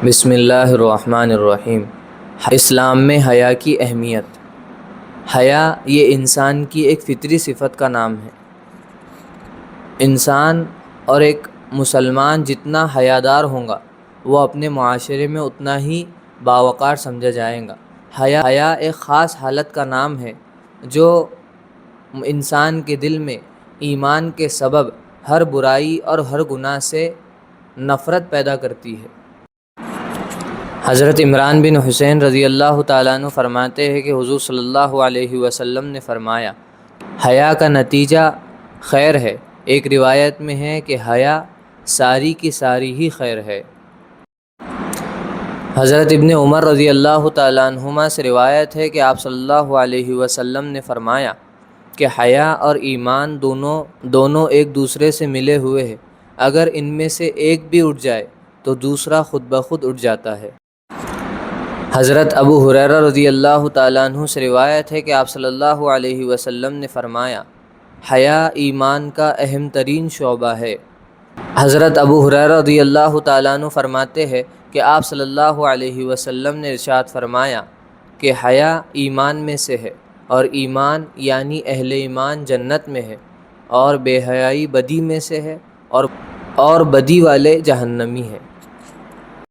بسم اللہ الرحمن الرحیم۔ اسلام میں حیا کی اہمیت۔ حیا یہ انسان کی ایک فطری صفت کا نام ہے۔ انسان اور ایک مسلمان جتنا حیادار ہوں گا وہ اپنے معاشرے میں اتنا ہی باوقار سمجھا جائے گا۔ حیا ایک خاص حالت کا نام ہے جو انسان کے دل میں ایمان کے سبب ہر برائی اور ہر گناہ سے نفرت پیدا کرتی ہے۔ حضرت عمران بن حسین رضی اللہ تعالیٰ عنہ فرماتے ہیں کہ حضور صلی اللہ علیہ وسلم نے فرمایا، حیا کا نتیجہ خیر ہے۔ ایک روایت میں ہے کہ حیا ساری کی ساری ہی خیر ہے۔ حضرت ابن عمر رضی اللہ تعالیٰ عنہما سے روایت ہے کہ آپ صلی اللہ علیہ وسلم نے فرمایا کہ حیا اور ایمان دونوں ایک دوسرے سے ملے ہوئے ہیں۔ اگر ان میں سے ایک بھی اٹھ جائے تو دوسرا خود بخود اٹھ جاتا ہے۔ حضرت ابو ہریرہ رضی اللہ تعالیٰ عنہ سے روایت ہے کہ آپ صلی اللہ علیہ وسلم نے فرمایا، حیا ایمان کا اہم ترین شعبہ ہے۔ حضرت ابو ہریرہ رضی اللہ تعالیٰ عنہ فرماتے ہیں کہ آپ صلی اللہ علیہ وسلم نے ارشاد فرمایا کہ حیا ایمان میں سے ہے، اور ایمان یعنی اہل ایمان جنت میں ہے، اور بے حیائی بدی میں سے ہے، اور بدی والے جہنمی ہیں۔